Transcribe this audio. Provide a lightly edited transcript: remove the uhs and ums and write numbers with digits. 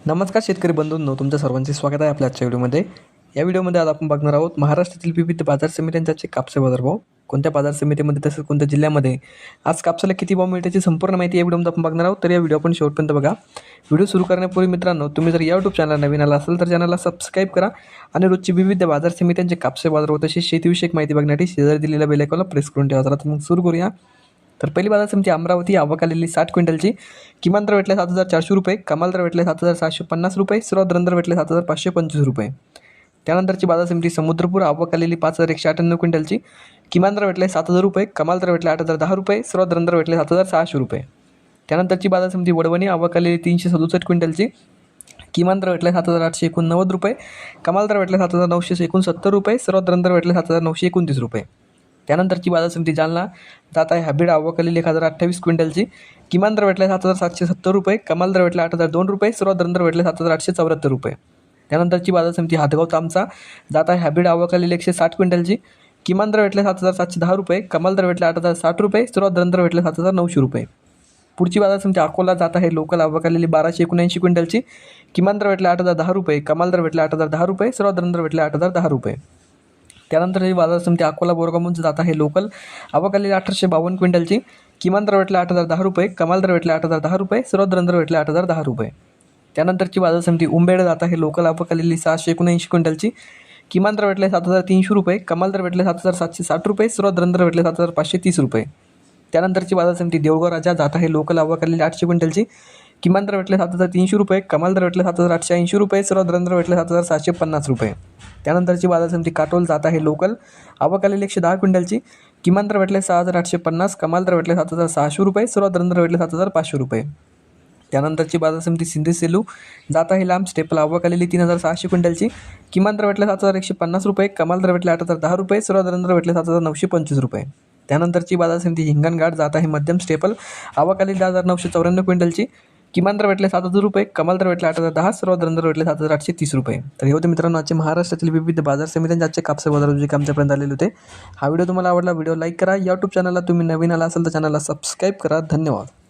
नमस्कार शेतकरी बंधूंनो, तुमच्या सर्वांचे स्वागत आहे आपल्या आजच्या व्हिडिओमध्ये. या व्हिडिओमध्ये आज आपण बघणार आहोत महाराष्ट्रातील विविध बाजार समित्यांचे कापसे बाजारभाव. कोणत्या बाजार समितीमध्ये तसंच कोणत्या जिल्ह्यामध्ये आज कापसाला किती भाव मिळते याची संपूर्ण माहिती या व्हिडिओमध्ये आपण बघणार आहोत. तर या व्हिडिओ आपण शेवटपर्यंत बघा. व्हिडिओ सुरू करण्यापूर्वी मित्रांनो, तुम्ही जर यूट्यूब चॅनल नवीन आला असेल तर चॅनलला सबस्क्राईब करा आणि रोजची विविध बाजार समित्यांचे कापसे बाजारभाव तसेच शेतीविषयक माहिती बघण्यासाठी शेजारी दिलेल्या बेल आयकॉनला प्रेस करून ठेवा. तर मग सुरू करूया. तर पहिली बाजार समिती अमरावती. आवक आलेली 60 क्विंटलची. किमान दर भेटले 7,400 रुपये, कमाल दर भेटले 7,750 रुपये, सर्वात दर भेटले 7,525 रुपये. त्यानंतरची बाजार समिती समुद्रपूर. आवक आलेली 5,198 क्विंटलची. किमान दर भेटले 7,000 रुपये, कमाल दर भेटले 8,010 रुपये, सर्वात दर भेटले 7,600 रुपये. त्यानंतरची बाजार समिती वडवणी. आवक आलेली 367 क्विंटलची. किमान दर भेटले 7,889 रुपये, कमाल दर भेटले 7,969 रुपये, सर्वात दर भेटले 7,929 रुपये. त्यानंतरची बाजार समिती जालना. जात आहे हायब्रिड. आवक आलेली 1,028 क्विंटलची. किमान दर भेटले 7,770 रुपये, कमाल दर भेटले 8,002 रुपये, सर्वात दर भेटले 7,874 रुपये. त्यानंतरची बाजार समिती हातगाव तामचा. जात आहे हायब्रिड. आवक आलेली 160 क्विंटलची. किमान दर भेटले 7,710 रुपये, कमाल दर भेटले 8,060 रुपये, सर्वात दर भेटले 7,900 रुपये. पुढची बाजार समिती अकोला. जात आहे लोकल. आवक आलेली 1,279 क्विंटलची. किमान दर भेटले 8,010 रुपये, कमाल दर भेटले 8,010 रुपये, सर्वात दर भेटले 8,010 रुपये. त्यानंतर ही बाजार समिती अकोला बोरगावून जात आहे लोकल. आवक आलेली 1,852 क्विंटलची. किमान दर भेटले 8,010 रुपये, कमाल दर भेटले 8,010 रुपये, सर्वात दर भेटले 8,010 रुपये. त्यानंतरची बाजार समिती उंबेड. जात आहे लोकल. आवक आलेली 679 क्विंटलची. किमान दर भेटले 7,300 रुपये, कमाल दर भेटले 7,760 रुपये, सर्वात दर भेटले 7,530 रुपये. त्यानंतरची बाजार समिती देऊळगाव राजा. जात आहे लोकल. आवक आलेली 800 क्विंटलची. किमान दर भेटले 7,300 रुपये, कमाल दर भेटले 7,880 रुपये, सर्वात दर भेटले 7,750 रुपये. त्यानंतरची बाजार समिती काटोल. जात आहे लोकल. आवक आलेली 110 क्विंटलची. किमान दर भेटले 6,850, कमाल दर भेटले 7,600 रुपये, सर्वात दर भेटले 7,500 रुपये. त्यानंतरची बाजार समिती सिंधी सेलू. जात आहे लांब स्टेपल. आवक आलेली 3,600 क्विंटलची. किमान दर भेटले 7,150 रुपये, कमाल दर भेटले 8,010 रुपये, सर्वात दर भेटले 7,925 रुपये. त्यानंतरची बाजार समिती हिंगणघाट. जात आहे मध्यम स्टेपल. आवक आलेली 10,994 क्विंटलची. किमान दर भेटले 7,000 रुपये, कमाल दर भेटले 8,010, सर्वात दर भेटले 7,830 रुपये. तर हे होते मित्रांनो आजचे महाराष्ट्रातील विविध बाजार समित्यांचे आजचे कापसे बाजार जे आमच्यापर्यंत आलेले होते. हा व्हिडिओ तुम्हाला आवडला, व्हिडिओ लाईक करा. यूट्यूब चॅनलला तुम्ही नवीन आला असेल तर चॅनलला सबस्क्राईब करा. धन्यवाद.